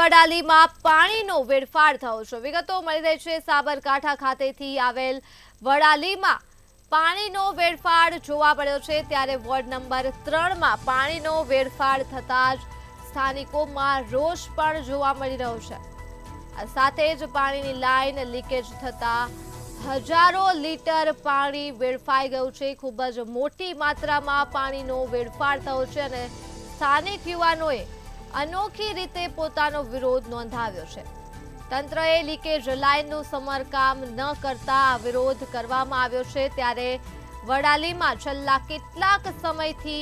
વડાલીમાં પાણીનો વેડફાટ થયો છે। વિગતો મળી રહી છે સાબરકાંઠા ખાતેથી આવેલ વડાલીમાં પાણીનો વેડફાટ જોવા મળ્યો છે। ત્યારે વોર્ડ નંબર 3માં પાણીનો વેડફાટ થતા જ સ્થાનિકોમાં રોષ પણ જોવા મળી રહ્યો છે। આ સાથે જ પાણીની લાઈન લીકેજ થતા હજારો લીટર પાણી વેડફાઈ ગયું છે। ખૂબ જ મોટી માત્રામાં પાણીનો વેડફાટ થયો છે અને સ્થાનિક યુવાનોએ અનોખી રીતે પોતાનો વિરોધ નોંધાવ્યો છે। તંત્રએ લીકેજ લાઇનનું સમારકામ ન કરતા આ વિરોધ કરવામાં આવ્યો છે। ત્યારે વડાલીમાં છેલ્લા કેટલાક સમયથી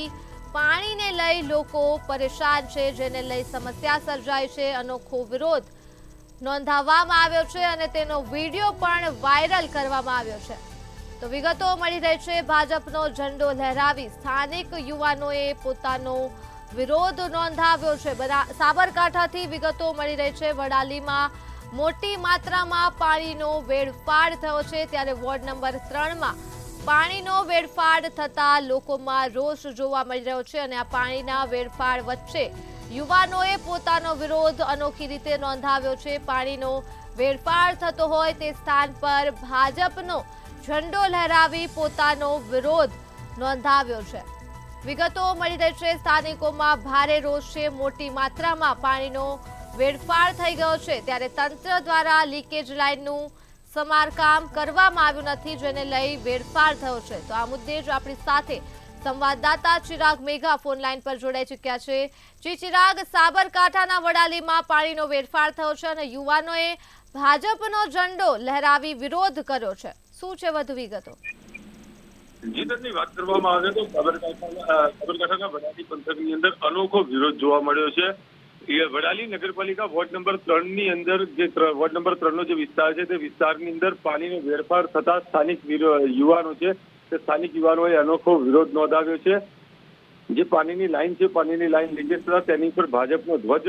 પાણીને લઈ લોકો પરેશાન છે, જેને લઈ સમસ્યા સર્જાઈ છે। અનોખો વિરોધ નોંધાવવામાં આવ્યો છે અને તેનો વિડીયો પણ વાયરલ કરવામાં આવ્યો છે। તો વિગતો મળી રહી છે ભાજપનો ઝંડો લહેરાવી સ્થાનિક યુવાનોએ પોતાનો વિરોધ નોંધાવ્યો છે। સાબરકાંઠાથી વિગતો મળી રહી છે વડાલીમાં મોટી માત્રામાં પાણીનો વેડફાટ થયો છે। ત્યારે વોર્ડ નંબર 3માં પાણીનો વેડફાટ થતા લોકોમાં રોષ જોવા મળી રહ્યો છે અને આ પાણીના વેડફાટ વચ્ચે યુવાનોએ પોતાનો વિરોધ અનોખી રીતે નોંધાવ્યો છે। પાણીનો વેડફાટ થતો હોય તે સ્થાન પર ભાજપનો ઝંડો લહેરાવી પોતાનો વિરોધ નોંધાવ્યો છે। વિગતો મળી રહી છે સ્થાનિકોમાં ભારે રોષ છે। મોટી માત્રામાં પાણીનો વેડફાટ થઈ ગયો છે। ત્યારે તંત્ર દ્વારા લીકેજ લાઇનનું સમારકામ કરવામાં આવ્યું નથી, જેને લઈ વેડફાટ થયો છે। તો આ મુદ્દે જ આપણી સાથે સંવાદદાતા ચિરાગ મેઘા ફોન લાઈન પર જોડાઈ ચૂક્યા છે। જી ચિરાગ, સાબરકાંઠાના વડાલીમાં પાણીનો વેડફાટ થયો છે અને યુવાનોએ ભાજપનો ઝંડો લહેરાવી વિરોધ કર્યો છે। શું છે વધુ વિગતો? જીતની વાત કરવામાં આવે તો સાબરકાંઠાના વડાલી પંથકની અંદર અનોખો વિરોધ જોવા મળ્યો છે। એ વડાલી નગરપાલિકા વોર્ડ નંબર 3ની અંદર જે વોર્ડ નંબર 3નો જે વિસ્તાર છે તે વિસ્તારની અંદર પાણીનો વેડફાટ થતા સ્થાનિક યુવાનો છે તે સ્થાનિક યુવાનોએ અનોખો વિરોધ નોંધાવ્યો છે। જે પાણીની લાઈન છે, પાણીની લાઈન લીકેજ થતા તેની પર ભાજપનો ધ્વજ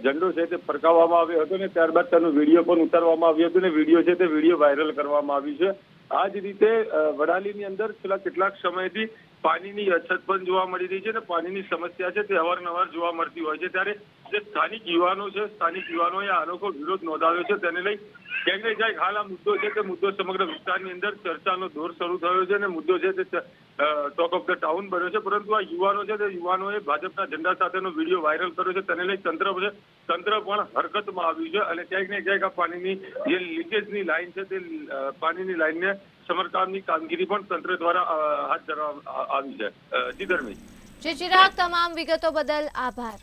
ઝંડો છે તે ફરકાવવામાં આવ્યો હતો ને ત્યારબાદ તેનો વિડીયો પણ ઉતારવામાં આવ્યો હતો ને વિડીયો છે તે વિડીયો વાયરલ કરવામાં આવ્યું છે। આ જ રીતે વડાલીની અંદર છેલ્લા કેટલાક સમયથી પાણીની અછત પણ જોવા મળી રહી છે અને પાણીની સમસ્યા છે તે અવારનવાર જોવા મળતી હોય છે। ત્યારે જે સ્થાનિક યુવાનો છે, સ્થાનિક યુવાનોએ આ અનોખો વિરોધ નોંધાવ્યો છે। તેને લઈ ક્યાંક ને ક્યાંક હાલ આ મુદ્દો છે તે મુદ્દો સમગ્ર વિસ્તારની અંદર ચર્ચાનો દોર શરૂ થયો છે અને મુદ્દો છે તે ટોક ઓફ ધ ટાઉન બન્યો છે। પરંતુ આ યુવાનો છે તે યુવાનોએ ભાજપના ઝંડા સાથેનો વિડીયો વાયરલ કર્યો છે। તેને લઈ તંત્ર પણ હરકતમાં આવ્યું છે અને ક્યાંક ને ક્યાંક આ પાણીની જે લીકેજની લાઈન છે તે પાણીની લાઈનને સમારકામની કામગીરી પણ તંત્ર દ્વારા હાથ ધરવામાં આવી છે। જી ધર્મેશ। જી ચિરાગ, તમામ વિગતો બદલ આભાર।